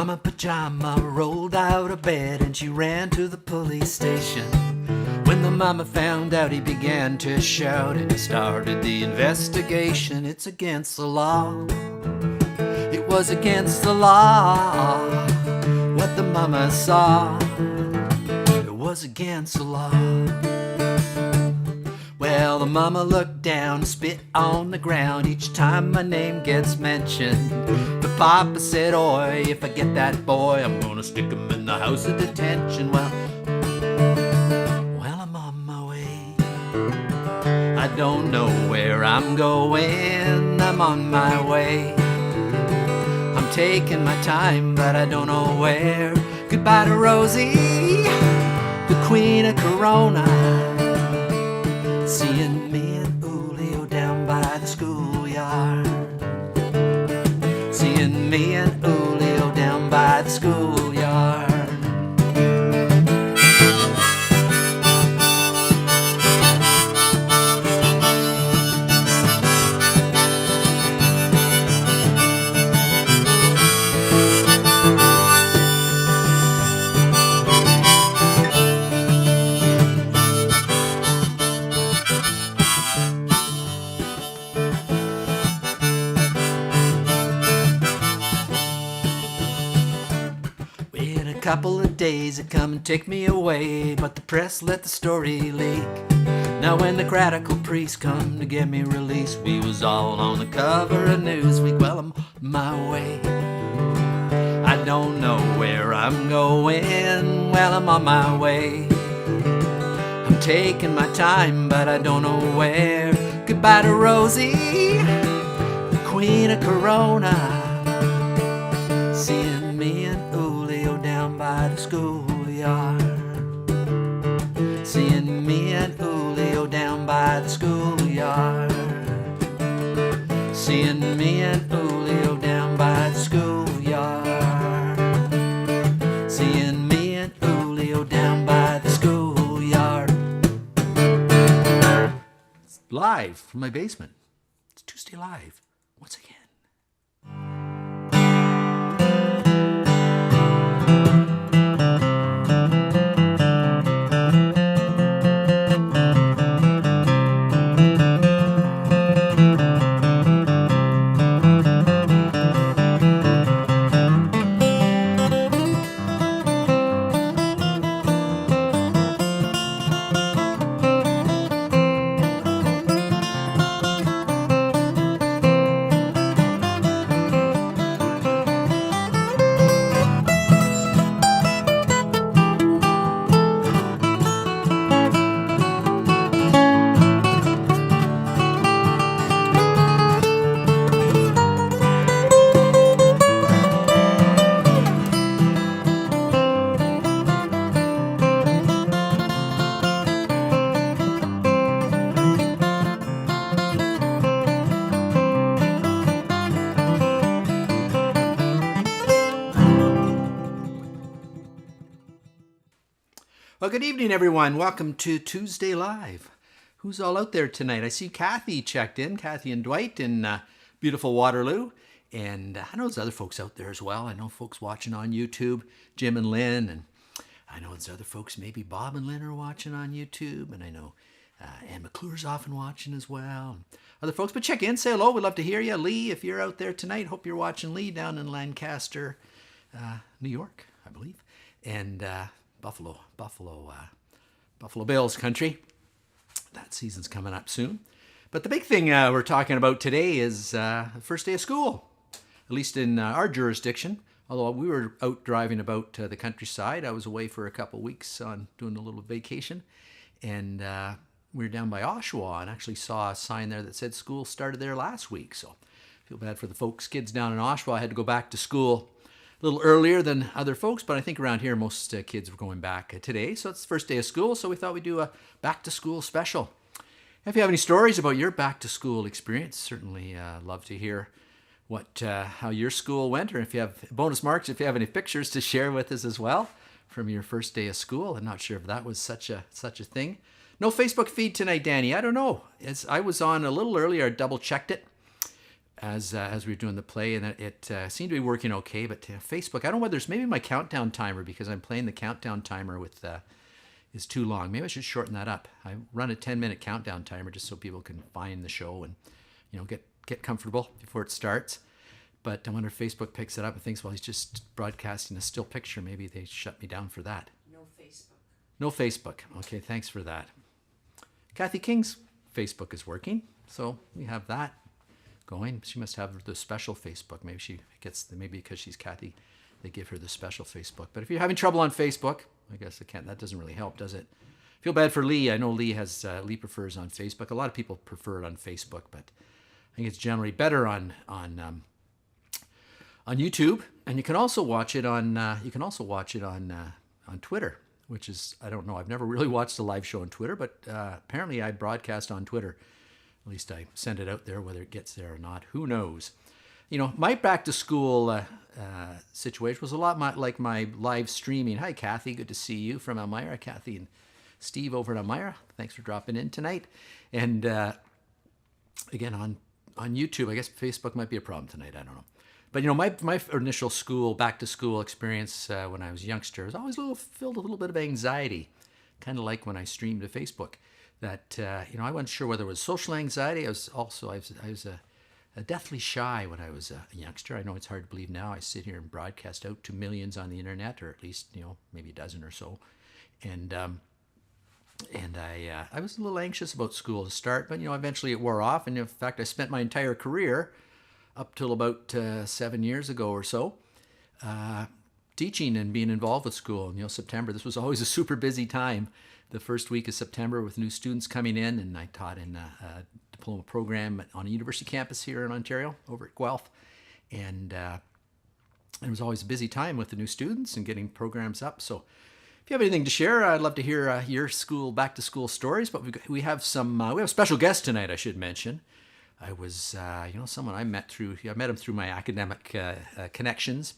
Mama Pajama rolled out of bed and she ran to the police station. When the mama found out, he began to shout and he started the investigation. It's against the law. It was against the law. What the mama saw, it was against the law. Well, the mama looked down, spit on the ground each time my name gets mentioned. The papa said, oi, if I get that boy, I'm gonna stick him in the house of detention. Well, I'm on my way. I don't know where I'm going, I'm on my way. I'm taking my time, but I don't know where. Goodbye to Rosie, the queen of Corona. Seeing me and Julio down by the schoolyard. Seeing me and Julio down by the schoolyard. Couple of days to come and take me away, but the press let the story leak. Now when the radical priests come to get me released, we was all on the cover of Newsweek. Well, I'm my way. I don't know where I'm going. Well, I'm on my way. I'm taking my time, but I don't know where. Goodbye to Rosie, the queen of Corona. Seeing me and down by the schoolyard. Seeing me and Julio down by the schoolyard. Seeing me and Julio down by the schoolyard. Seeing me and Julio down by the schoolyard. It's live from my basement. It's Tuesday Live once again. Well, good evening, everyone. Welcome to Tuesday Live. Who's all out there tonight? I see Kathy checked in, Kathy and Dwight in beautiful Waterloo. And I know there's other folks out there as well. I know folks watching on YouTube, Jim and Lynn. And I know there's other folks, maybe Bob and Lynn are watching on YouTube. And I know Ann McClure's often watching as well. Other folks, but check in, say hello. We'd love to hear you. Lee, if you're out there tonight, hope you're watching Lee down in Lancaster, New York, I believe. And Buffalo Bills country. That season's coming up soon. But the big thing we're talking about today is the first day of school, at least in our jurisdiction. Although we were out driving about the countryside. I was away for a couple of weeks on doing a little vacation. And we were down by Oshawa and actually saw a sign there that said school started there last week. So I feel bad for the kids down in Oshawa. I had to go back to school a little earlier than other folks, but I think around here most kids were going back today. So it's the first day of school, so we thought we'd do a back to school special. If you have any stories about your back to school experience, certainly love to hear how your school went, or if you have bonus marks, if you have any pictures to share with us as well from your first day of school. I'm not sure if that was such a thing. No Facebook feed tonight, Danny. I don't know. I was on a little earlier. I double checked it. as we were doing the play, and it seemed to be working okay. But Facebook, I don't know whether it's maybe my countdown timer, because I'm playing the countdown timer with is too long. Maybe I should shorten that up. I run a 10-minute countdown timer just so people can find the show and get comfortable before it starts. But I wonder if Facebook picks it up and thinks, well, he's just broadcasting a still picture. Maybe they shut me down for that. No Facebook. No Facebook. Okay, thanks for that. Kathy King's Facebook is working, so we have that going. She must have the special Facebook. Maybe because she's Kathy, they give her the special Facebook. But if you're having trouble on Facebook, I guess that doesn't really help, does it? Feel bad for Lee. I know Lee prefers on Facebook. A lot of people prefer it on Facebook, but I think it's generally better on YouTube, and you can also watch it on Twitter, which is, I don't know, I've never really watched a live show on Twitter, but apparently I broadcast on Twitter. At least I send it out there. Whether it gets there or not, who knows? My back to school situation was a lot like my live streaming. Hi, Kathy. Good to see you from Elmira. Kathy and Steve over at Elmira. Thanks for dropping in tonight. And again, on YouTube, I guess Facebook might be a problem tonight. I don't know. But my initial back to school experience when I was a youngster was always filled with a little bit of anxiety, kind of like when I streamed to Facebook. That I wasn't sure whether it was social anxiety. I was deathly shy when I was a youngster. I know it's hard to believe now. I sit here and broadcast out to millions on the internet, or at least maybe a dozen or so, and I was a little anxious about school to start, but eventually it wore off. And in fact, I spent my entire career up till about 7 years ago or so, teaching and being involved with school. September, this was always a super busy time. The first week of September with new students coming in, and I taught in a diploma program on a university campus here in Ontario, over at Guelph. And it was always a busy time with the new students and getting programs up. So if you have anything to share, I'd love to hear your back to school stories. But we have a special guest tonight, I should mention. I was, someone I met him through my academic connections.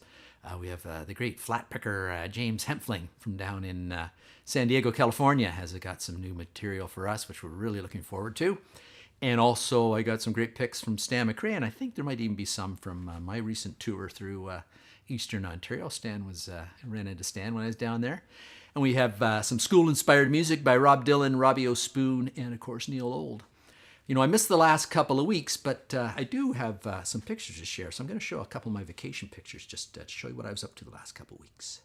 We have the great flatpicker James Hempfling from down in San Diego, California, has got some new material for us, which we're really looking forward to. And also I got some great picks from Stan McRae, and I think there might even be some from my recent tour through Eastern Ontario. I ran into Stan when I was down there. And we have some school-inspired music by Rob Dylan, Robbie O'Spoon, and of course Neil Old. I missed the last couple of weeks, but I do have some pictures to share. So I'm going to show a couple of my vacation pictures just to show you what I was up to the last couple of weeks.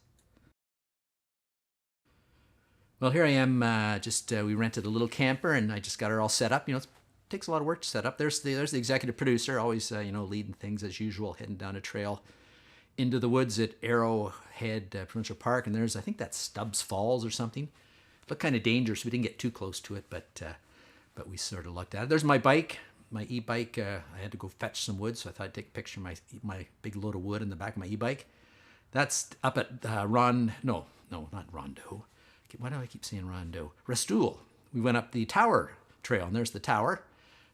Well, here I am. We rented a little camper, and I just got her all set up. It takes a lot of work to set up. There's the executive producer, always leading things as usual, heading down a trail into the woods at Arrowhead Provincial Park, and I think that's Stubbs Falls or something. Looked kind of dangerous. We didn't get too close to it, but we sort of looked at it. There's my bike, my e-bike. I had to go fetch some wood, so I thought I'd take a picture of my big load of wood in the back of my e-bike. That's up at not Rondo. Why do I keep saying Rondo? Restoule. We went up the Tower Trail, and there's the tower.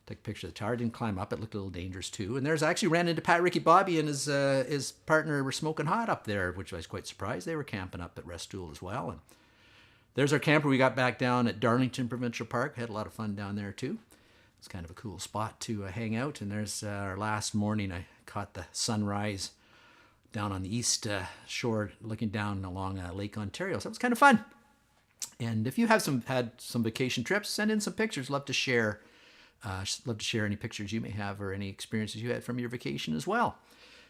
Took a picture of the tower. Didn't climb up. It looked a little dangerous too. And I actually ran into Pat, Ricky, Bobby, and his partner were smoking hot up there, which I was quite surprised. They were camping up at Restoule as well. And there's our camper. We got back down at Darlington Provincial Park. Had a lot of fun down there too. It's kind of a cool spot to hang out. And there's our last morning. I caught the sunrise down on the east shore, looking down along Lake Ontario. So it was kind of fun. And if you have had some vacation trips, send in some pictures. Love to share any pictures you may have or any experiences you had from your vacation as well.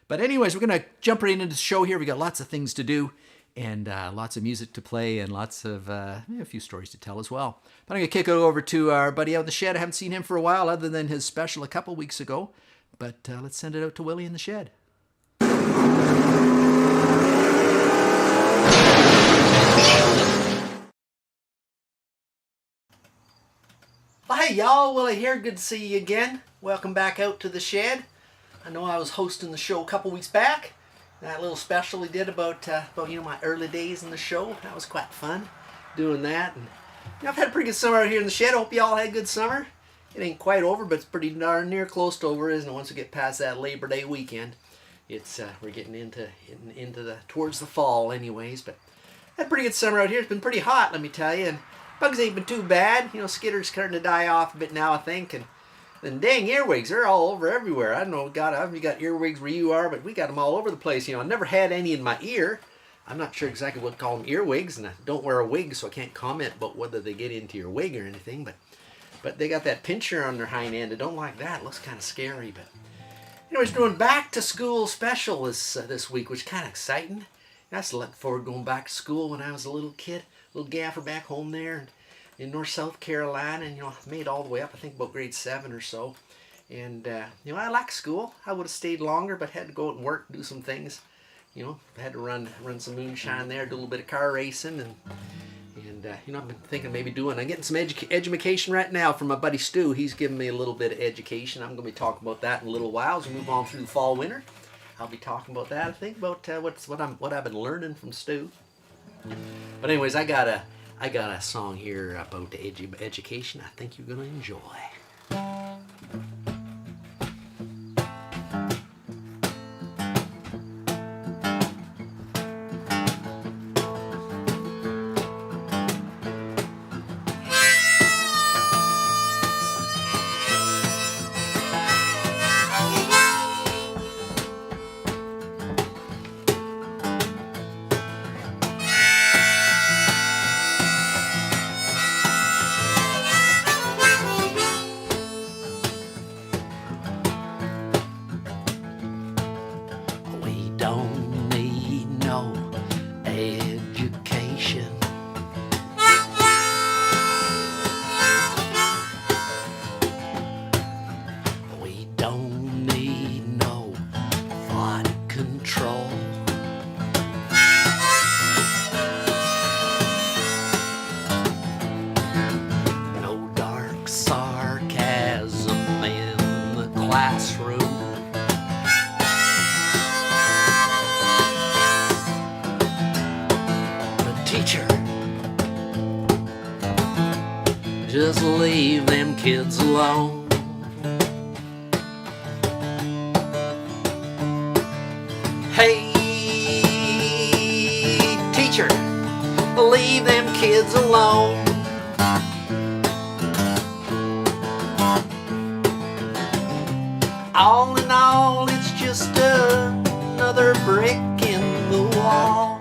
But anyways, we're going to jump right into the show here. We got lots of things to do and lots of music to play and lots of a few stories to tell as well. But I'm going to kick it over to our buddy out in the shed. I haven't seen him for a while other than his special a couple weeks ago. But let's send it out to Willy in the shed. Hi y'all, Willy here. Good to see you again. Welcome back out to the shed. I know I was hosting the show a couple weeks back. That little special we did about my early days in the show. That was quite fun doing that. And I've had a pretty good summer out here in the shed. I hope y'all had a good summer. It ain't quite over, but it's pretty darn near close to over, isn't it? Once we get past that Labor Day weekend, we're getting towards the fall, anyways. But had a pretty good summer out here. It's been pretty hot, let me tell you. And bugs ain't been too bad. Skitters starting to die off a bit now, I think. And And dang earwigs, they're all over everywhere. I don't know, God, I've got earwigs where you are, but we got them all over the place. You know, I never had any in my ear. I'm not sure exactly what to call them, earwigs, and I don't wear a wig, so I can't comment about whether they get into your wig or anything. But they got that pincher on their hind end. I don't like that. It looks kind of scary. But anyways, doing back to school special this week, which is kind of exciting. I used to look forward to going back to school when I was a little kid, little gaffer back home there in North South Carolina, and you know, I made it all the way up, I think about grade 7 or so. And you know, I like school. I would have stayed longer, but had to go out and work, do some things. You know, I had to run some moonshine there, do a little bit of car racing, and you know, I've been thinking maybe I'm getting some education right now from my buddy Stu. He's giving me a little bit of education. I'm going to be talking about that in a little while as we move on through the fall winter. I'll be talking about that. I think about what I've been learning from Stu. But anyways, I got a song here about education. I think you're going to enjoy. Don't need no education. We don't need no thought control. No dark sarcasm in the classroom. Teacher, just leave them kids alone. Hey, teacher, leave them kids alone. All in all, it's just another brick in the wall.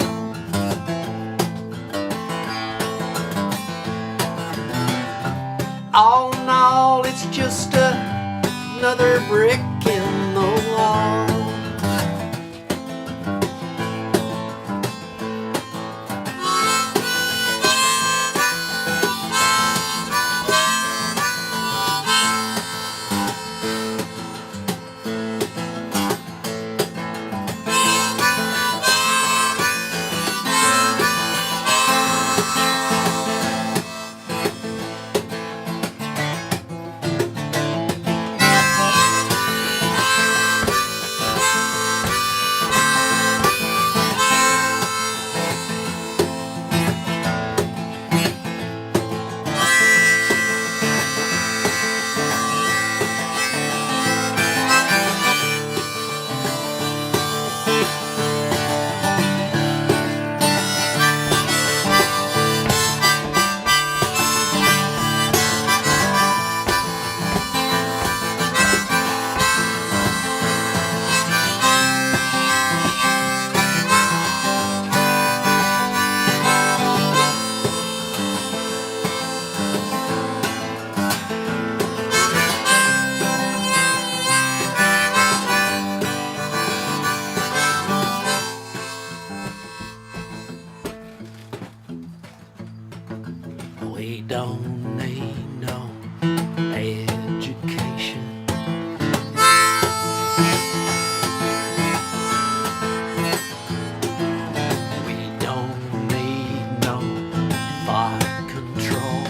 All in all, it's just another brick in the wall. We don't need no education. We don't need no thought control.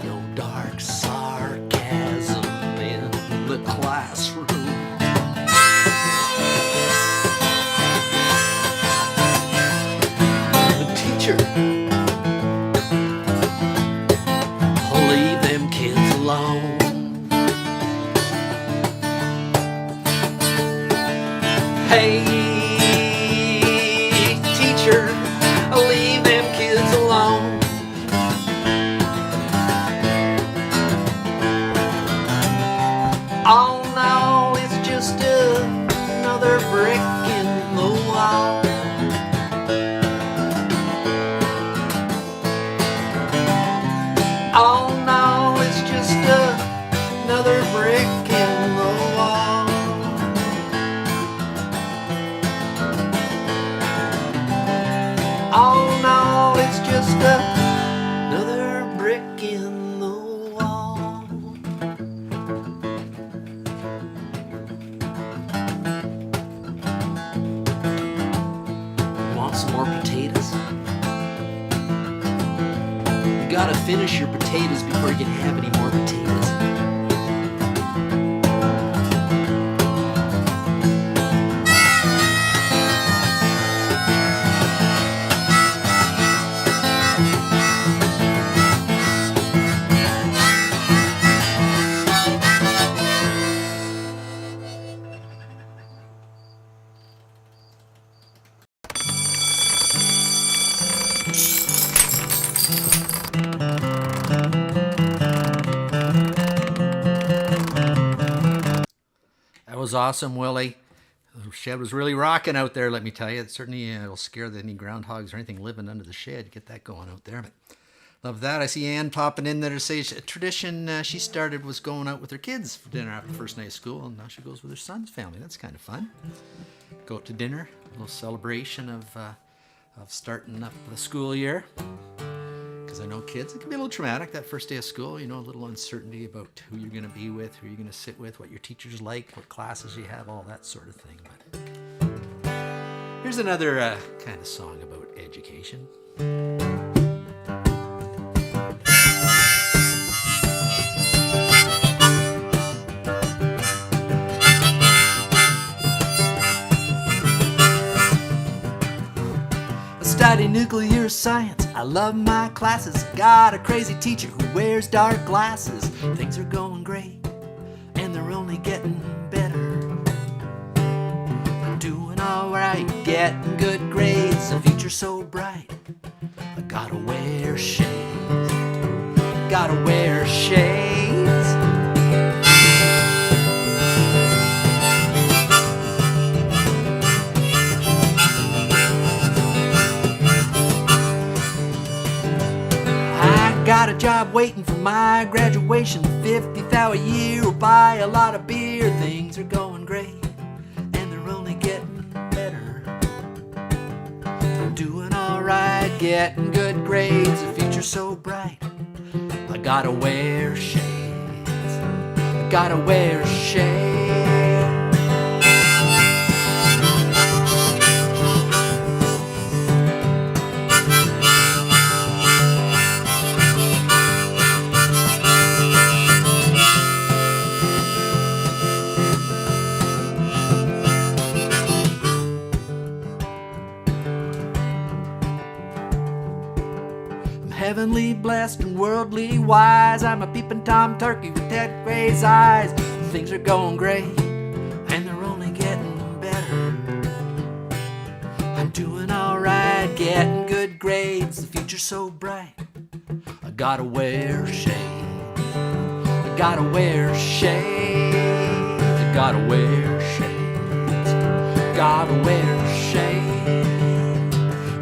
No dark sarcasm in the classroom. Leave them kids alone. Hey, teacher, leave them kids alone. just another brick in the wall. All in all, it's just another brick in the wall. Want some more potatoes? You gotta finish your potatoes before you can have any more potatoes. That was awesome, Willie. The shed was really rocking out there, let me tell you. It certainly will scare any groundhogs or anything living under the shed. Get that going out there. But love that. I see Ann popping in there to say a tradition she started was going out with her kids for dinner after the first night of school, and now she goes with her son's family. That's kind of fun. Go out to dinner, a little celebration of starting up the school year. Because I know kids, it can be a little traumatic that first day of school, you know, a little uncertainty about who you're going to be with, who you're going to sit with, what your teacher's like, what classes you have, all that sort of thing. But here's another kind of song about education. Study nuclear science, I love my classes. Got a crazy teacher who wears dark glasses. Things are going great, and they're only getting better. I'm doing alright, getting good grades. The future's so bright, I gotta wear shades. Gotta wear shades. Got a job waiting for my graduation. 50,000 a year will buy a lot of beer. Things are going great, and they're only getting better. I'm doing alright, getting good grades. The future's so bright, I gotta wear shades. I gotta wear shades. Heavenly blessed and worldly wise, I'm a peeping Tom Turkey with Ted Gray's eyes. Things are going great, and they're only getting better. I'm doing alright, getting good grades. The future's so bright, I gotta wear shades. I gotta wear shades. I gotta wear shades. Gotta wear shades.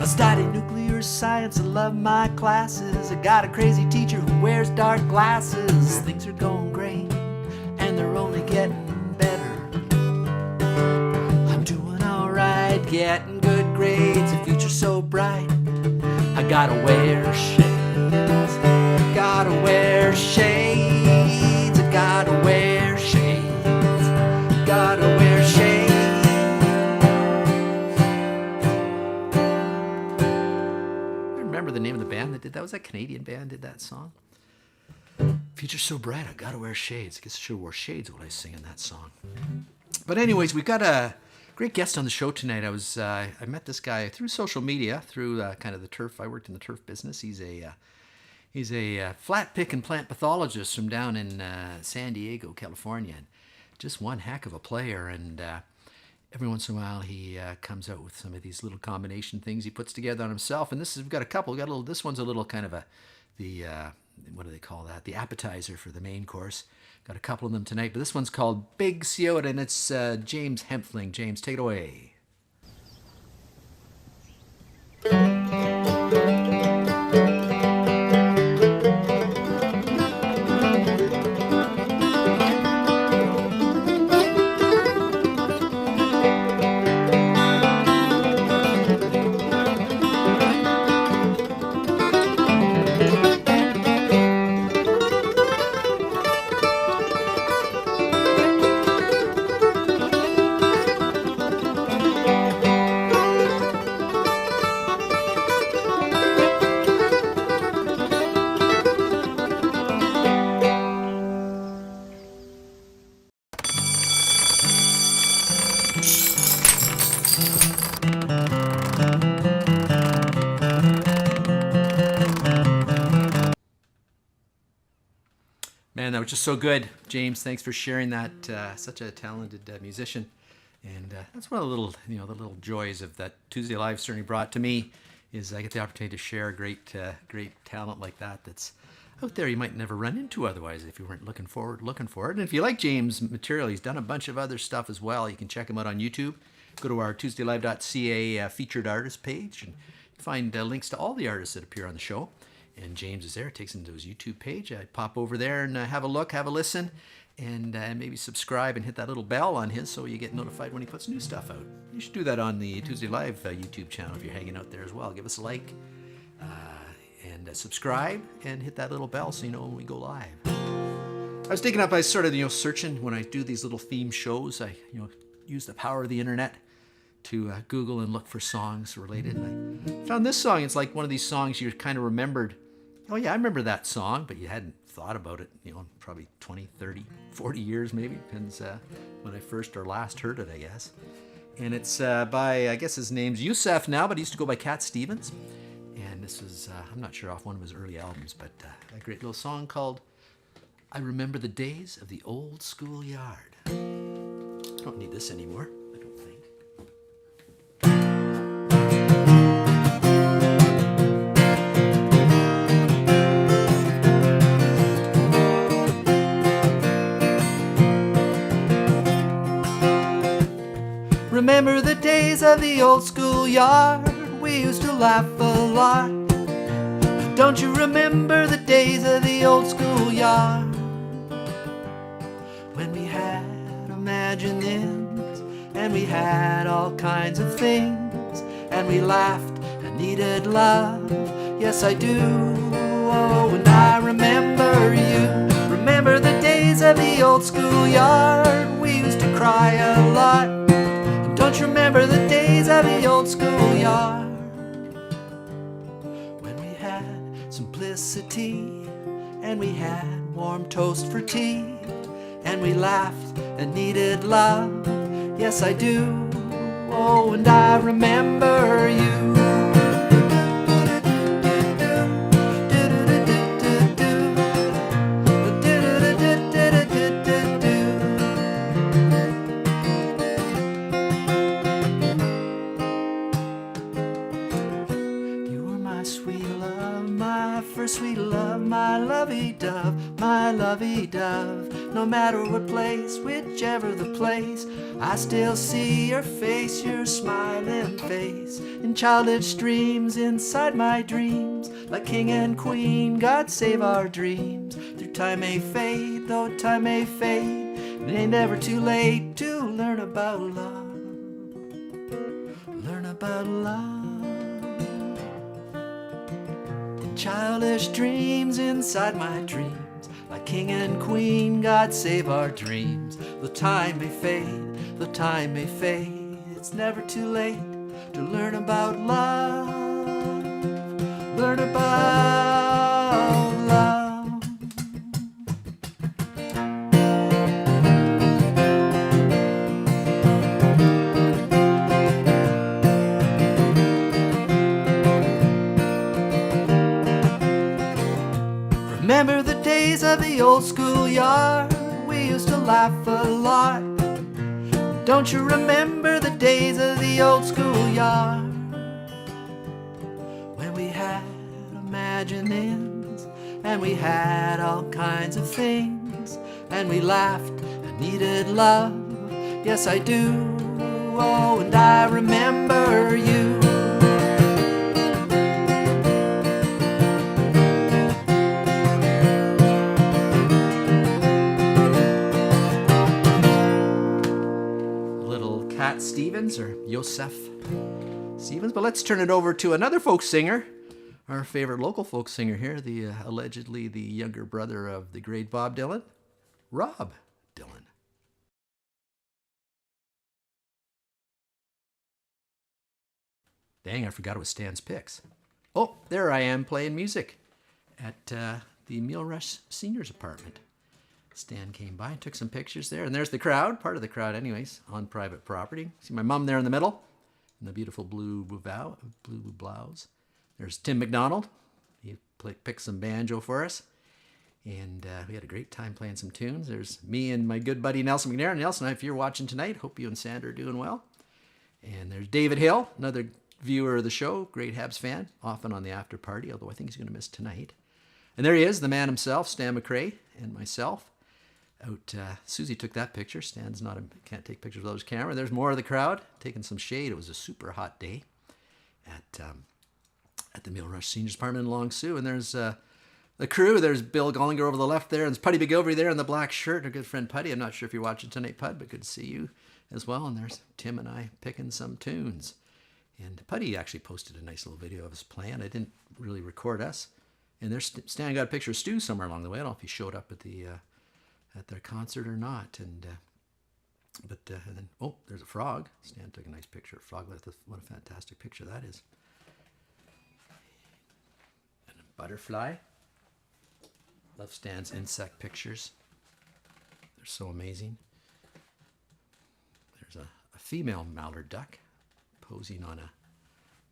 I studied nuclear science, I love my classes. I got a crazy teacher who wears dark glasses. Things are going great, and they're only getting better. I'm doing alright, getting good grades. The future's so bright, I gotta wear shades. Gotta wear shades. I gotta wear shades. Gotta wear shades. The name of the band that did that? Was that a Canadian band did that song? Future's so bright, I gotta wear shades. I guess I should have wore shades when I was singing that song. But anyways, we've got a great guest on the show tonight. I met this guy through social media, through kind of the turf. I worked in the turf business. He's a flat pick and plant pathologist from down in San Diego, California. And just one heck of a player. And every once in a while, he comes out with some of these little combination things he puts together on himself. And we've got a couple. We've got a little. This one's a little kind of what do they call that? The appetizer for the main course. Got a couple of them tonight. But this one's called Big Ciota, and it's James Hempfling. James, take it away. was just so good. James, thanks for sharing that. Such a talented musician. And that's one of the little, the little joys of that Tuesday Live certainly brought to me, is I get the opportunity to share great talent like that that's out there you might never run into otherwise if you weren't looking for it. And if you like James' material, he's done a bunch of other stuff as well. You can check him out on YouTube. Go to our tuesdaylive.ca featured artist page and find links to all the artists that appear on the show. And James is there. It takes him to his YouTube page. I pop over there and have a look, have a listen, and maybe subscribe and hit that little bell on his so you get notified when he puts new stuff out. You should do that on the Tuesday Live YouTube channel if you're hanging out there as well. Give us a like and subscribe and hit that little bell so you know when we go live. I was thinking up, I started searching when I do these little theme shows. I use the power of the internet to Google and look for songs related. And I found this song. It's like one of these songs you kind of remembered. Oh yeah, I remember that song, but you hadn't thought about it, probably 20, 30, 40 years maybe. Depends when I first or last heard it, I guess. And it's by, I guess his name's Yusef now, but he used to go by Cat Stevens. And this is, I'm not sure, off one of his early albums, but a great little song called I Remember the Days of the Old Schoolyard. I don't need this anymore, I don't think. Remember the days of the old schoolyard, we used to laugh a lot. Don't you remember the days of the old schoolyard, when we had imaginings and we had all kinds of things, and we laughed and needed love? Yes, I do. Oh, and I remember you. Remember the days of the old schoolyard, we used to cry a lot. Don't you remember the days of the old schoolyard, when we had simplicity and we had warm toast for tea, and we laughed and needed love? Yes, I do. Oh, and I remember you. Sweet love, my lovey-dove, my lovey-dove. No matter what place, whichever the place, I still see your face, your smiling face, in childish dreams, inside my dreams. Like king and queen, God save our dreams. Through time may fade, though time may fade, it ain't never too late to learn about love. Learn about love. Childish dreams inside my dreams, like king and queen, God save our dreams. The time may fade, the time may fade, it's never too late to learn about love. Learn about love. Remember the days of the old schoolyard, we used to laugh a lot. Don't you remember the days of the old schoolyard, when we had imaginings and we had all kinds of things, and we laughed and needed love? Yes, I do. Oh, and I remember you. Cat Stevens, or Yosef Stevens. But let's turn it over to another folk singer, our favorite local folk singer here, the allegedly the younger brother of the great Bob Dylan, Rob Dylan. Dang, I forgot it was Stan's picks. Oh, there I am playing music at the Meal Rush Seniors Apartment. Stan came by and took some pictures there. And there's the crowd, part of the crowd anyways, on private property. See my mom there in the middle, in the beautiful blue blouse. There's Tim McDonald. He picked some banjo for us. And we had a great time playing some tunes. There's me and my good buddy Nelson McNair. Nelson, if you're watching tonight, hope you and Sandra are doing well. And there's David Hill, another viewer of the show, great Habs fan, often on the after party, although I think he's going to miss tonight. And there he is, the man himself, Stan McRae, and myself. Susie took that picture. Stan's can't take pictures without his camera. There's more of the crowd taking some shade. It was a super hot day at the Mill Rush Seniors Apartment in Long Sault. And there's the crew. There's Bill Gollinger over the left there, and there's Putty McGilvery there in the black shirt. Our good friend Putty. I'm not sure if you're watching tonight, Pud, but good to see you as well. And there's Tim and I picking some tunes. And Putty actually posted a nice little video of us playing. I didn't really record us. And there's Stan got a picture of Stu somewhere along the way. I don't know if he showed up at their concert or not. And then there's a frog. Stan took a nice picture of a frog. What a fantastic picture that is. And a butterfly. Love Stan's insect pictures. They're so amazing. There's a female mallard duck posing on a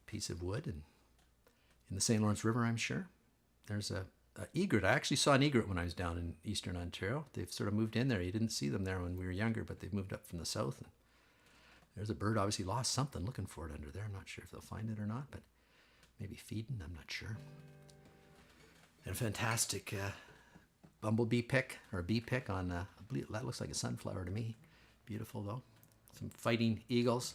piece of wood and in the St. Lawrence River, I'm sure. There's a egret. I actually saw an egret when I was down in eastern Ontario. They've sort of moved in there. You didn't see them there when we were younger, but they've moved up from the south. And there's a bird, obviously lost something, looking for it under there. I'm not sure if they'll find it or not, but maybe feeding, I'm not sure. And a fantastic bumblebee pick, or a bee pick on, I believe that looks like a sunflower to me. Beautiful though. Some fighting eagles.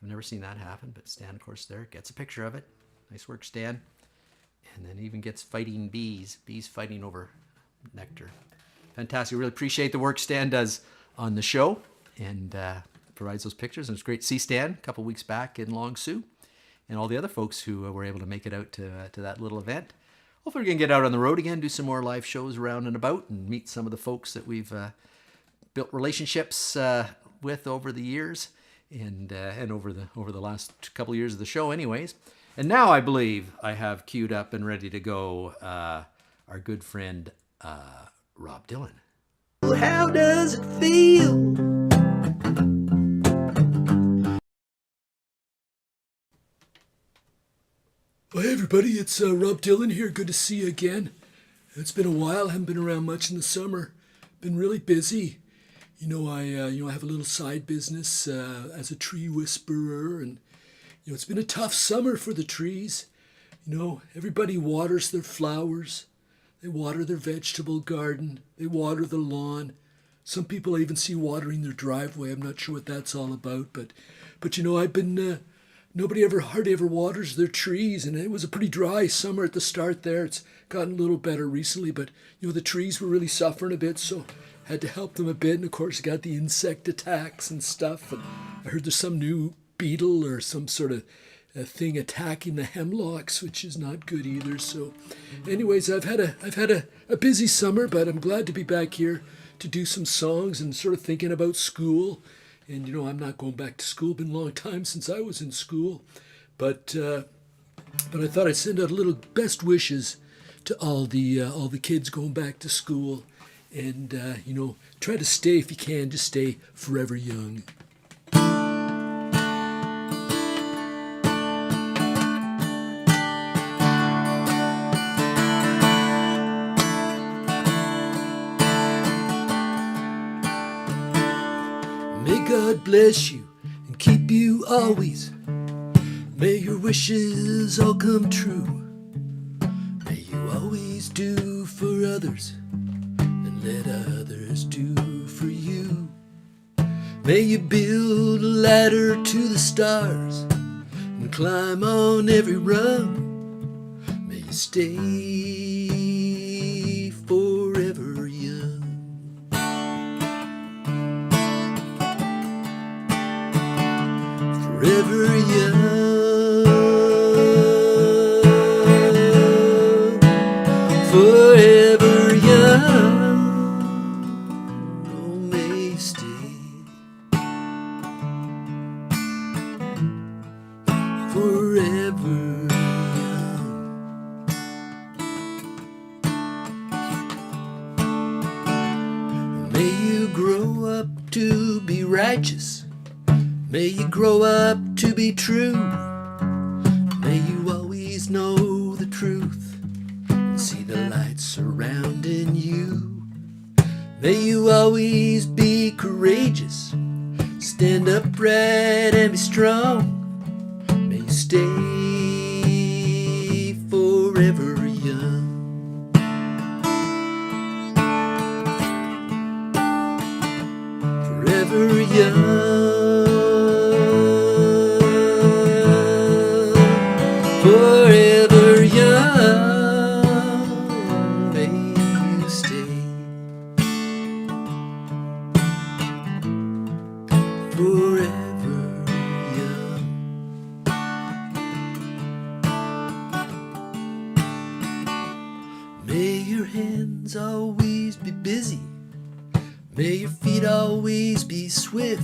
I've never seen that happen, but Stan, of course, there gets a picture of it. Nice work, Stan. And then even gets fighting bees fighting over nectar. Fantastic. Really appreciate the work Stan does on the show and provides those pictures. And it's great to see Stan a couple weeks back in Long Sault and all the other folks who were able to make it out to that little event. Hopefully we're going to get out on the road again, do some more live shows around and about, and meet some of the folks that we've built relationships with over the years and over the last couple of years of the show anyways. And now I believe I have queued up and ready to go our good friend Rob Dylan. How does it feel? Well, hey everybody, it's Rob Dylan here. Good to see you again. It's been a while. I haven't been around much in the summer. Been really busy. I have a little side business as a tree whisperer, and it's been a tough summer for the trees. Everybody waters their flowers. They water their vegetable garden. They water the lawn. Some people I even see watering their driveway. I'm not sure what that's all about, but I've been. Nobody hardly ever waters their trees, and it was a pretty dry summer at the start there. It's gotten a little better recently, but the trees were really suffering a bit, so had to help them a bit. And of course, got the insect attacks and stuff. And I heard there's some new beetle or some sort of thing attacking the hemlocks, which is not good either. So, anyways, I've had a busy summer, but I'm glad to be back here to do some songs and sort of thinking about school. And I'm not going back to school. Been a long time since I was in school, but I thought I'd send out a little best wishes to all the kids going back to school, and try to stay, if you can, just stay forever young. May God bless you and keep you always. May your wishes all come true. May you always do for others and let others do for you. May you build a ladder to the stars and climb on every rung. May you stay forever young. Forever young, forever young, oh may you stay forever young. May you grow up to be righteous. May you grow up to be true. May you always know the truth and See the light surrounding you. May you always be courageous. Stand upright and be strong. May you stay forever young. Forever young. Forever young. May you stay forever young. May your hands always be busy. May your feet always be swift.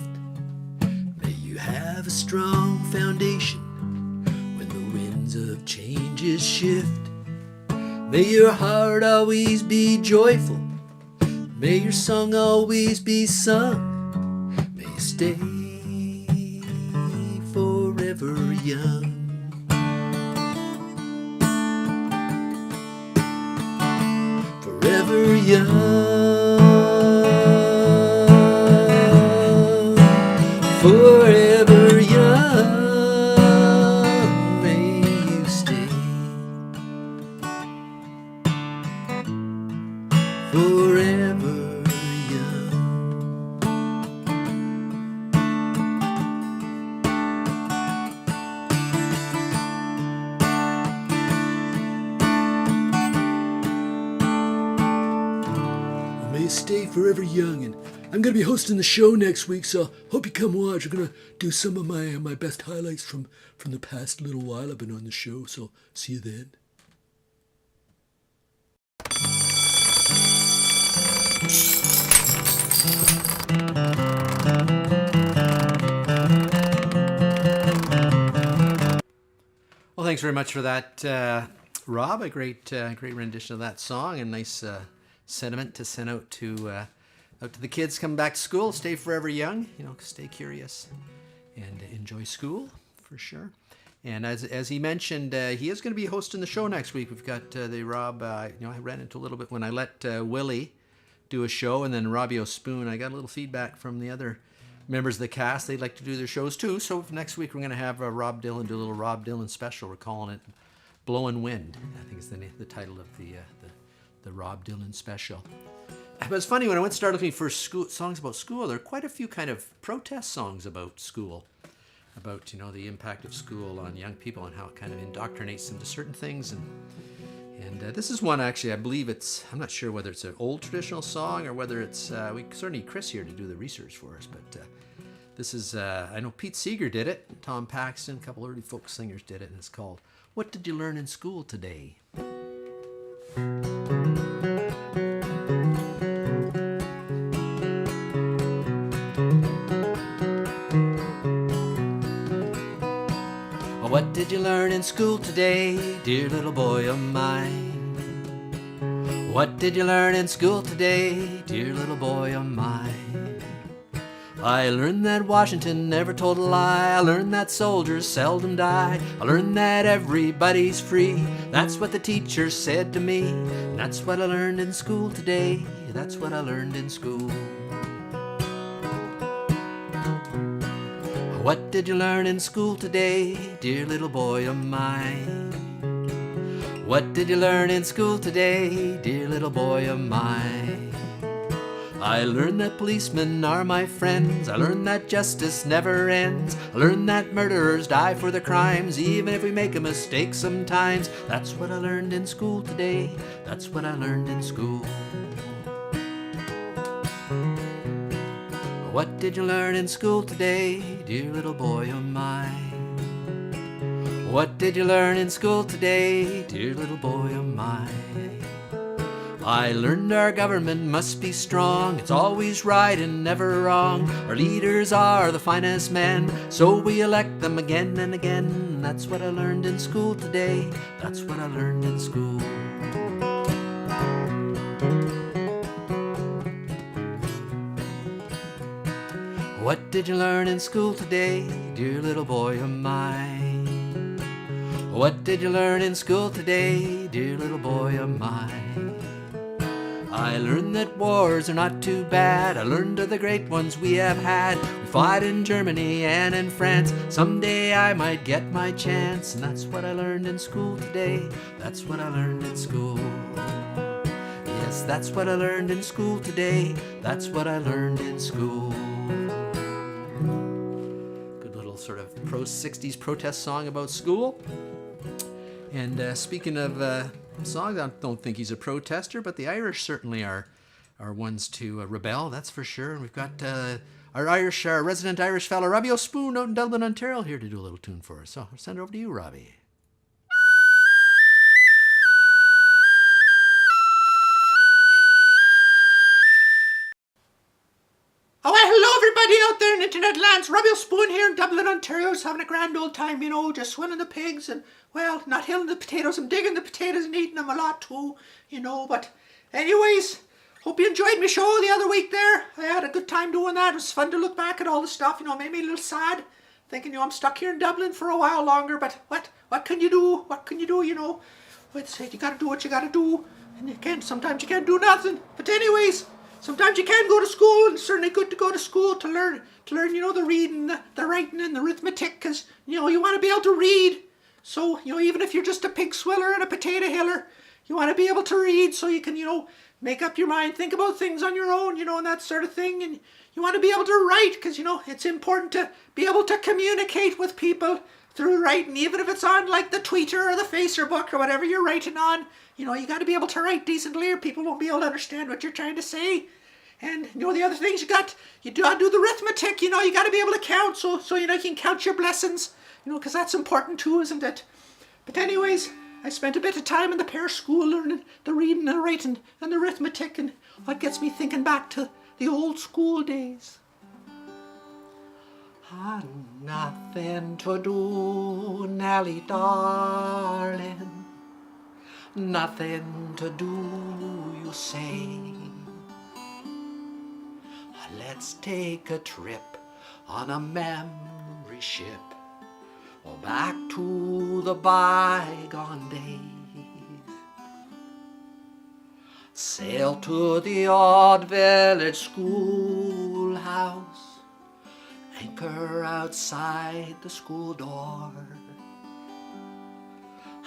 May you have a strong foundation when the winds of changes shift. May your heart always be joyful. May your song always be sung. May you stay forever young. Forever young. Forever young. May you stay forever young. May you stay forever young. And I'm going to be hosting the show next week, so hope you come watch. I'm going to do some of my best highlights from the past little while I've been on the show, so see you then. Well, thanks very much for that, Rob. A great rendition of that song, and nice sentiment to send out to the kids coming back to school. Stay forever young. Stay curious and enjoy school for sure. And as he mentioned, he is going to be hosting the show next week. We've got the Rob. I ran into a little bit when I let Willy do a show, and then Robbie O'Spoon. I got a little feedback from the other members of the cast. They'd like to do their shows too. So next week we're going to have Rob Dylan do a little Rob Dylan special. We're calling it "Blowin' Wind." I think is the title of the Rob Dylan special. But it's funny, when I went to start looking for songs about school, there are quite a few kind of protest songs about school, about the impact of school on young people and how it kind of indoctrinates them to certain things. And this is one, actually, I believe I'm not sure whether it's an old traditional song or whether it's, we certainly need Chris here to do the research for us, but this is, I know Pete Seeger did it, Tom Paxton, a couple early folk singers did it, and it's called "What Did You Learn in School Today?" What did you learn in school today, dear little boy of mine? What did you learn in school today, dear little boy of mine? I learned that Washington never told a lie. I learned that soldiers seldom die. I learned that everybody's free. That's what the teacher said to me. And that's what I learned in school today. That's what I learned in school. What did you learn in school today, dear little boy of mine? What did you learn in school today, dear little boy of mine? I learned that policemen are my friends. I learned that justice never ends. I learned that murderers die for their crimes, even if we make a mistake sometimes. That's what I learned in school today. That's what I learned in school. What did you learn in school today, dear little boy of mine? What did you learn in school today, dear little boy of mine? I learned our government must be strong. It's always right and never wrong. Our leaders are the finest men, so we elect them again and again. That's what I learned in school today. That's what I learned in school. What did you learn in school today, dear little boy of mine? What did you learn in school today, dear little boy of mine? I learned that wars are not too bad. I learned of the great ones we have had. We fought in Germany and in France. Someday I might get my chance. And that's what I learned in school today. That's what I learned in school. Yes, that's what I learned in school today. That's what I learned in school. Good little sort of '60s protest song about school. And speaking of songs, I don't think he's a protester, but the Irish certainly are ones to rebel, that's for sure. And we've got our resident Irish fella, Robbie O'Spoon, out in Dublin, Ontario, here to do a little tune for us. So I'll send it over to you, Robbie. Oh, well, hello everybody out there in internet lands. Robbie O'Spoon here in Dublin, Ontario, just having a grand old time, just swilling the pigs and, well, not hilling the potatoes. I'm digging the potatoes and eating them a lot too, but anyways, hope you enjoyed my show the other week there. I had a good time doing that. It was fun to look back at all the stuff, made me a little sad, thinking, I'm stuck here in Dublin for a while longer, but what can you do? What can you do, you gotta do what you gotta do, and sometimes you can't do nothing. But anyways, sometimes you can go to school, and it's certainly good to go to school to learn, the reading, the writing, and the arithmetic, because, you want to be able to read. So, even if you're just a pig swiller and a potato hiller, you want to be able to read so you can, make up your mind, think about things on your own, and that sort of thing. And you want to be able to write, because, it's important to be able to communicate with people through writing, even if it's on, like, the Twitter or the Facebook or whatever you're writing on. You got to be able to write decently or people won't be able to understand what you're trying to say. And, the other things you got to do the arithmetic, you got to be able to count so you can count your blessings, because that's important too, isn't it? But anyways, I spent a bit of time in the parish school learning the reading and the writing and the arithmetic, and what gets me thinking back to the old school days. Nothing to do, Nellie darling. Nothing to do, you say. Let's take a trip on a memory ship, back to the bygone days. Sail to the old village schoolhouse, anchor outside the school door.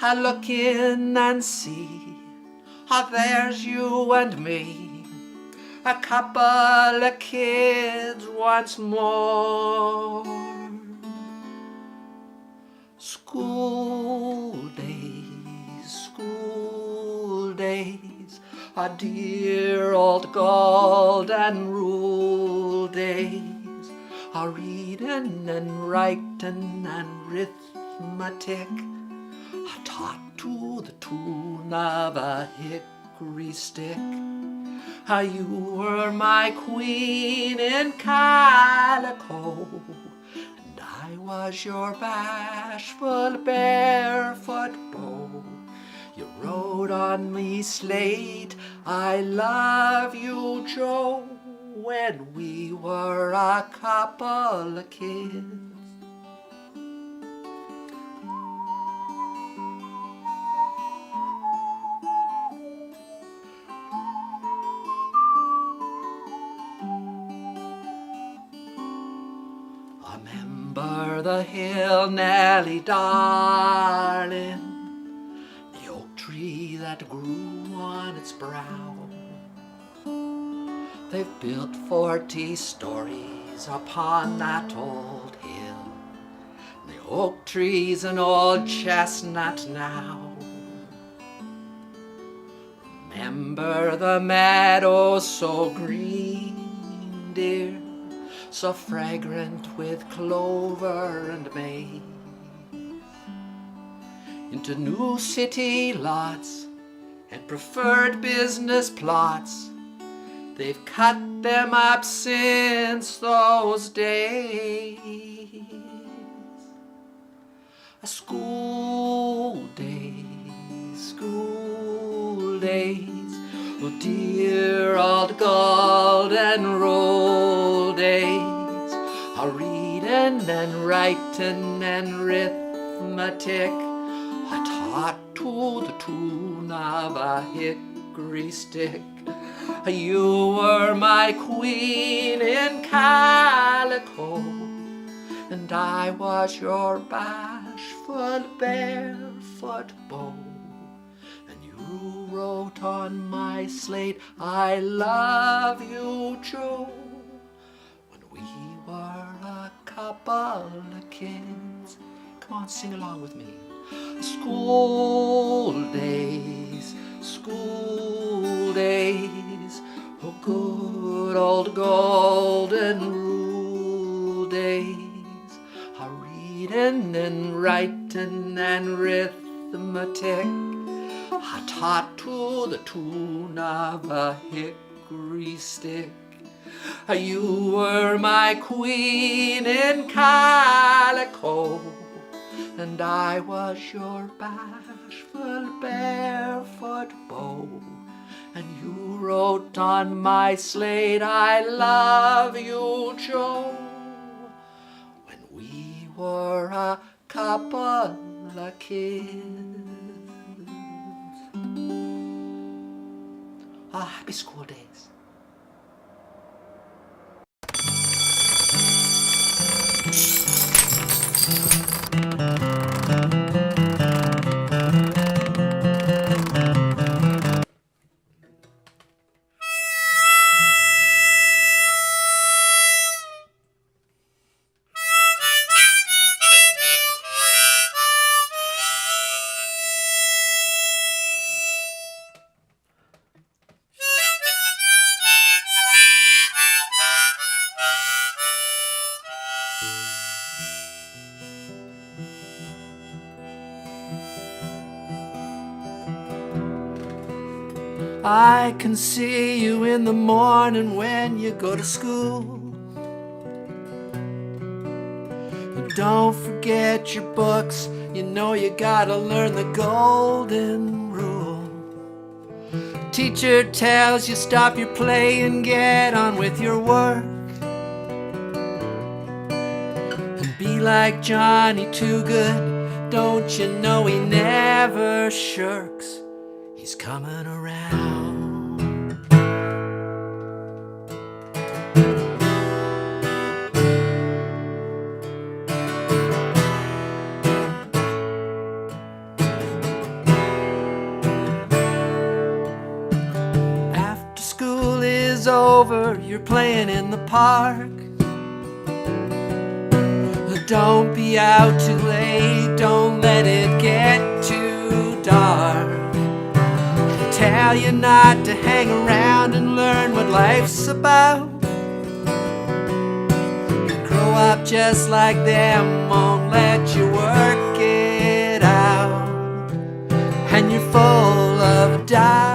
I look in and see, there's you and me, a couple of kids once more. School days, a dear old golden rule days, a reading and writing and arithmetic, taught to the tune of a hickory stick. You were my queen in calico, and I was your bashful barefoot beau. You wrote on me slate, I love you, Joe, when we were a couple of kids. Remember the hill, Nellie darling, the oak tree that grew on its brow. They've built 40 stories upon that old hill. The oak tree's an old chestnut now. Remember the meadow so green, dear, so fragrant with clover and maize. Into new city lots and preferred business plots, they've cut them up since those days. School days, oh dear old golden rule days, a reading and writing and arithmetic, taught to the tune of a hickory stick. You were my queen in calico, and I was your bashful barefoot beau. And you wrote on my slate, I love you, Joe, when we were a couple of kids. Come on, sing along with me. School days, oh good old golden rule days, a reading and writing and arithmetic, a taught to the tune of a hickory stick. You were my queen in calico, and I was your bashful barefoot beau. And you wrote on my slate, I love you, Joe, when we were a couple of kids. Ah, happy school days. I can see you in the morning when you go to school. Don't forget your books, you know you gotta learn the golden rule. Teacher tells you stop your play and get on with your work. And be like Johnny Too Good, don't you know he never shirks. He's coming around. After school is over, you're playing in the park. Don't be out too late, don't let it get too dark. Tell you not to hang around and learn what life's about. Grow up just like them, won't let you work it out. And you're full of doubt.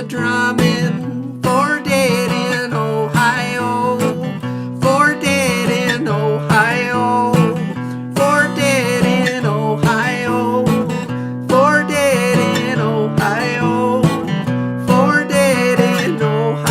a drumming for dead in Ohio, for dead in Ohio, for dead in Ohio, for dead in Ohio, for dead in Ohio.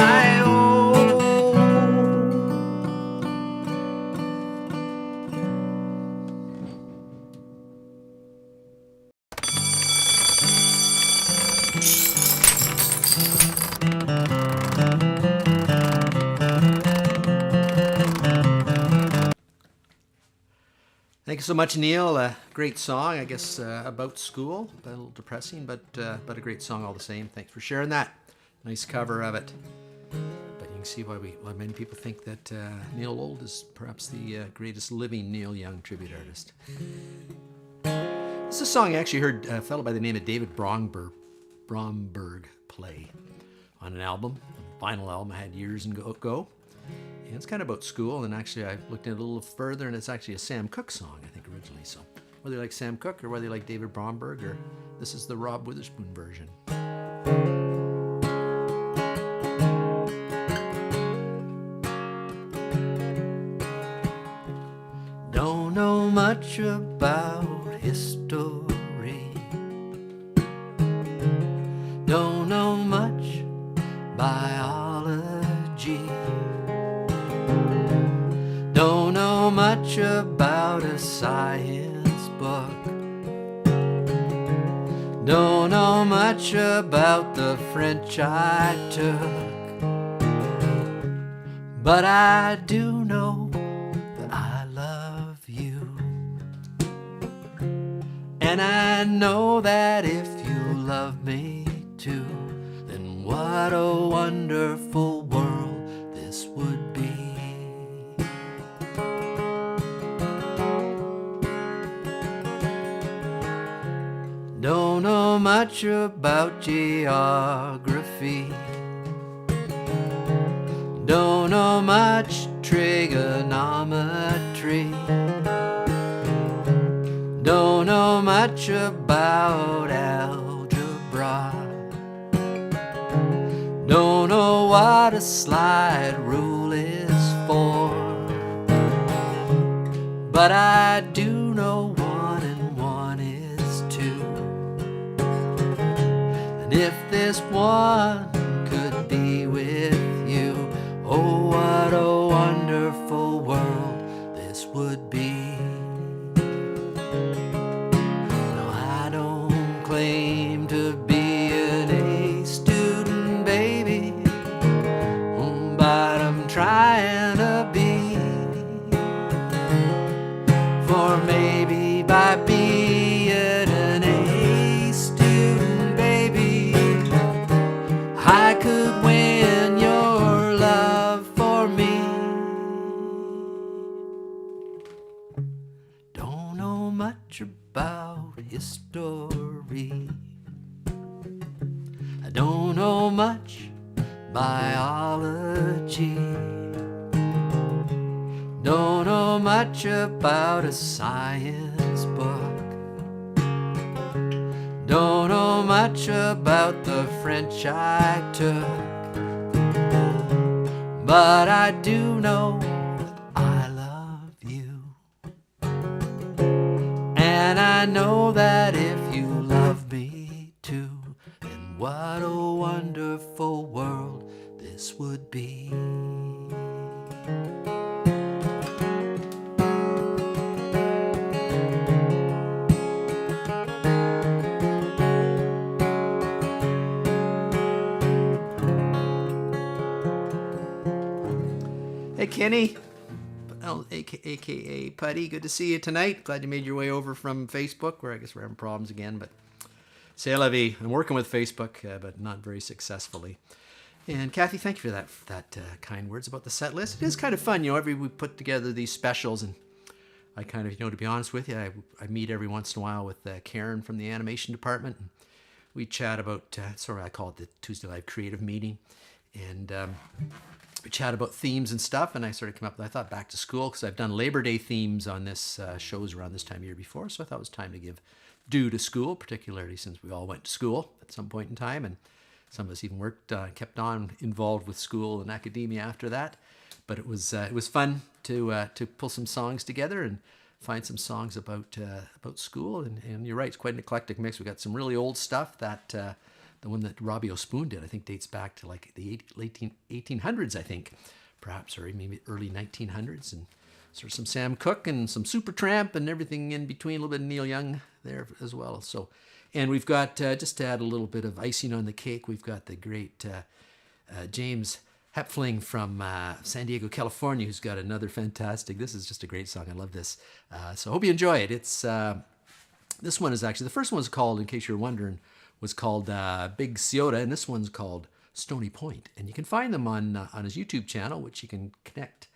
Thank you so much, Neil. Great song, I guess, about school. A little depressing, but a great song all the same. Thanks for sharing that. Nice cover of it. But you can see why many people think that Neil Old is perhaps the greatest living Neil Young tribute artist. This is a song I actually heard a fellow by the name of David Bromberg play on an album, a vinyl album I had years ago. And it's kind of about school, and actually I looked at it a little further, and it's actually a Sam Cooke song, I think, originally. So whether you like Sam Cooke or whether you like David Bromberg, or this is the Rob Witherspoon version. Don't know much about history, don't know much biology, don't know much about a science book, don't know much about the French I took, but I do know that I love you, and I know that if you love me too, then what a wonderful world this would be. Don't know much about geography, don't know much trigonometry, don't know much about algebra, don't know what a slide rule is for, but I do know 1 and 1 is 2. And if this one could be with you, oh, what a wonderful world this would be. No, I don't claim to be an A student, baby, but I'm trying to be. For maybe by being an A student, baby, I could win your love for me. Don't know much about history, I don't know much biology, don't know much about a science book, don't know much about the French I took, but I do know I love you, and I know that if you love me too, then what a wonderful world this would be. Hey, Kenny, aka Putty, good to see you tonight. Glad you made your way over from Facebook, where I guess we're having problems again, but c'est la vie. I'm working with Facebook, but not very successfully. And Kathy, thank you for that kind words about the set list. It is kind of fun, every we put together these specials, and I kind of, to be honest with you, I meet every once in a while with Karen from the animation department. And we chat about, I call it the Tuesday Live Creative Meeting, and we chat about themes and stuff, and I sort of came up with, I thought back to school, because I've done Labor Day themes on this shows around this time of year before, so I thought it was time to give due to school, particularly since we all went to school at some point in time, and Some of us even kept on involved with school and academia after that. But it was fun to pull some songs together and find some songs about school. And you're right, it's quite an eclectic mix. We got some really old stuff that the one that Robbie O'Spoon did, I think, dates back to like the late 1800s, I think, perhaps, or maybe early 1900s. And sort of some Sam Cooke and some Supertramp and everything in between, a little bit of Neil Young there as well. So, and we've got, just to add a little bit of icing on the cake, we've got the great James Hempfling from San Diego, California, who's got another fantastic, this is just a great song. I love this. So I hope you enjoy it. It's this one is actually, the first one's called, in case you're wondering, was called Big Ciota, and this one's called Stony Point. And you can find them on his YouTube channel, which you can connect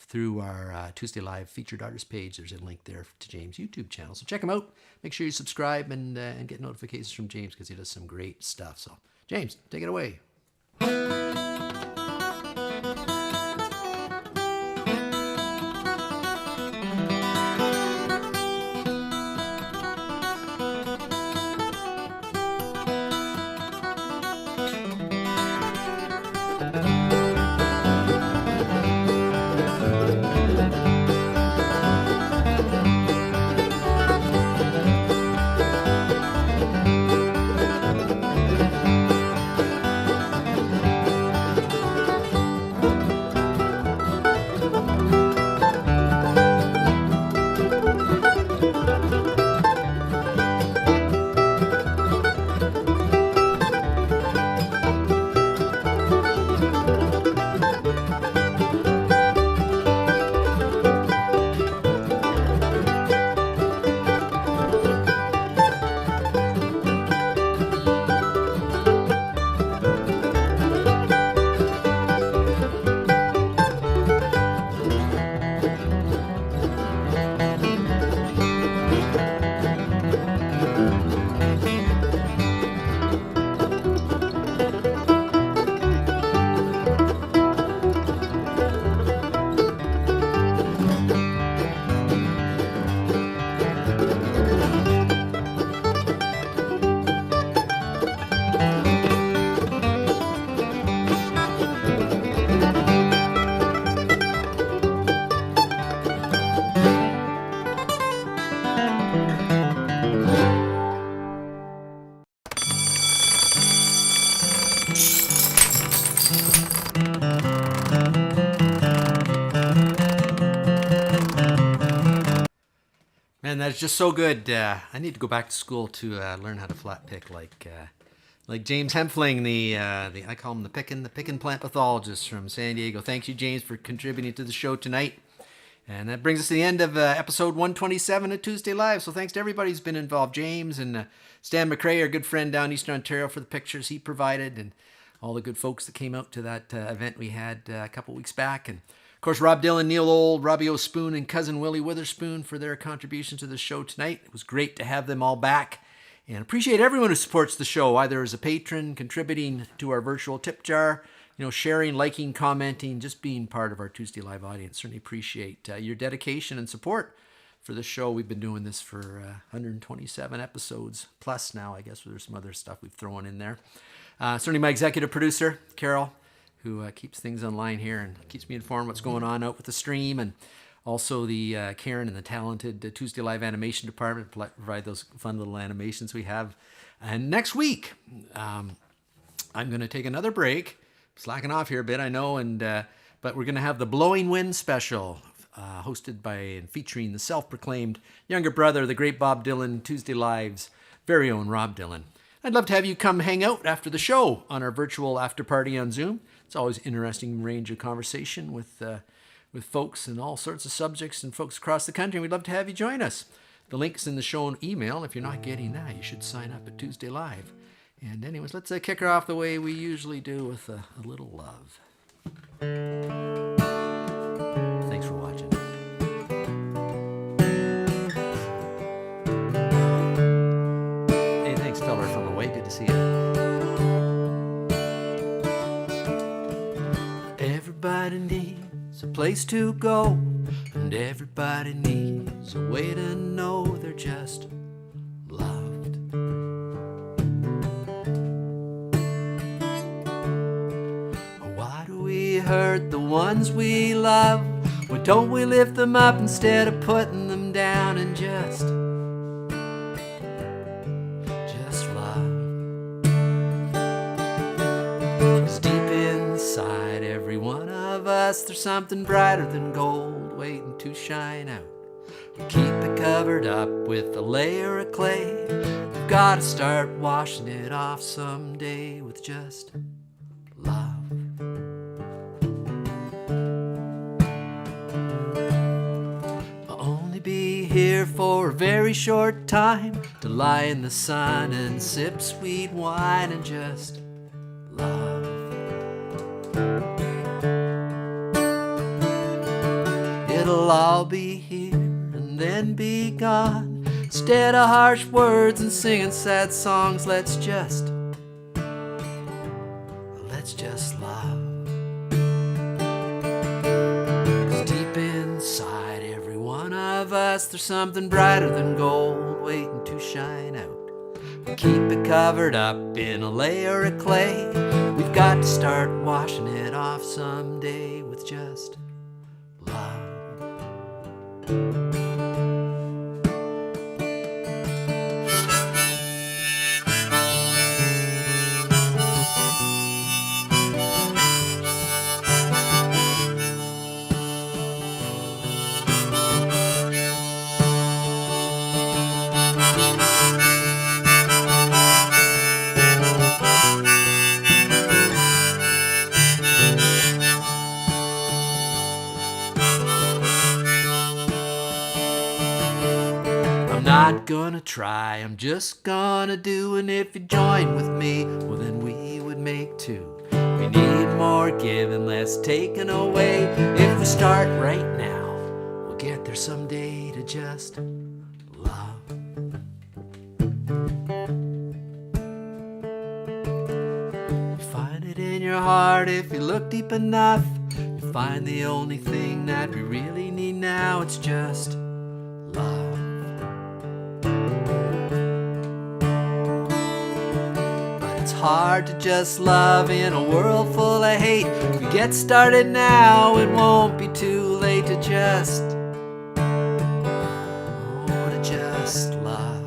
through our Tuesday Live featured artist page. There's a link there to James' YouTube channel. So check him out. Make sure you subscribe and get notifications from James, because he does some great stuff. So James, take it away. Man, that's just so good. I need to go back to school to learn how to flat pick like James Hempfling, the I call him the pickin' plant pathologist from San Diego. Thanks you, James, for contributing to the show tonight. And that brings us to the end of episode 127 of Tuesday Live. So thanks to everybody who's been involved. James and Stan McRae, our good friend down in Eastern Ontario, for the pictures he provided, and all the good folks that came out to that event we had a couple weeks back. And of course, Rob Dylan, Neil Old, Robbie O'Spoon, and cousin Willy Witherspoon for their contributions to the show tonight. It was great to have them all back. And appreciate everyone who supports the show, either as a patron, contributing to our virtual tip jar, sharing, liking, commenting, just being part of our Tuesday Live audience. Certainly appreciate your dedication and support for the show. We've been doing this for 127 episodes plus now. I guess there's some other stuff we've thrown in there. Certainly my executive producer, Carol, who keeps things online here and keeps me informed what's going on out with the stream, and also the Karen and the talented Tuesday Live animation department provide those fun little animations we have. And next week, I'm going to take another break, slacking off here a bit, I know, but we're going to have the Blowing Wind special, hosted by and featuring the self-proclaimed younger brother, the great Bob Dylan, Tuesday Live's very own Rob Dylan. I'd love to have you come hang out after the show on our virtual after party on Zoom. It's always an interesting range of conversation with folks and all sorts of subjects and folks across the country. We'd love to have you join us. The link's in the show email. If you're not getting that, you should sign up at Tuesday Live. And anyways, let's kick her off the way we usually do with a little love. Thanks for watching. Hey, thanks, feller from away. Good to see you. Everybody needs a place to go, and everybody needs a way to know they're just loved. hurt the ones we love? Why don't we lift them up instead of putting them down and just love? 'Cause deep inside every one of us, there's something brighter than gold waiting to shine out. We keep it covered up with a layer of clay. We've got to start washing it off someday with just love. I'll only be here for a very short time, to lie in the sun and sip sweet wine and just love. It'll all be here and then be gone. Instead of harsh words and singing sad songs, let's just love. 'Cause deep inside every one of us, there's something brighter than gold waiting to shine out. We keep it covered up in a layer of clay. We've got to start washing it off someday with just love. I'm not gonna try, I'm just gonna do. And if you join with me, well then we would make two. We need more giving, less taken away. If we start right now, we'll get there someday to just love. You find it in your heart if you look deep enough. You find the only thing that we really need now, it's just love. It's hard to just love in a world full of hate. If we get started now, it won't be too late to just love.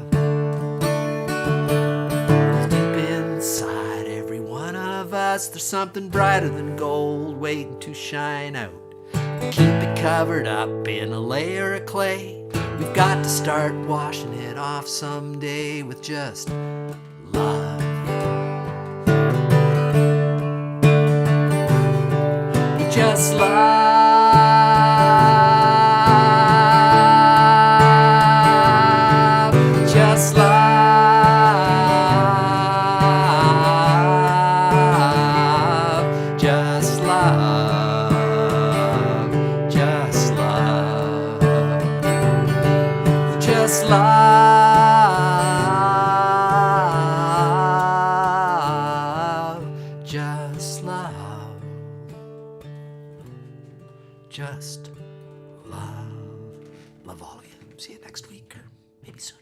Deep inside every one of us, there's something brighter than gold waiting to shine out. We keep it covered up in a layer of clay. We've got to start washing it off someday with just love. Just love, just love, just love, just love, just love, just love. Just love. Love all of you. See you next week or maybe sooner.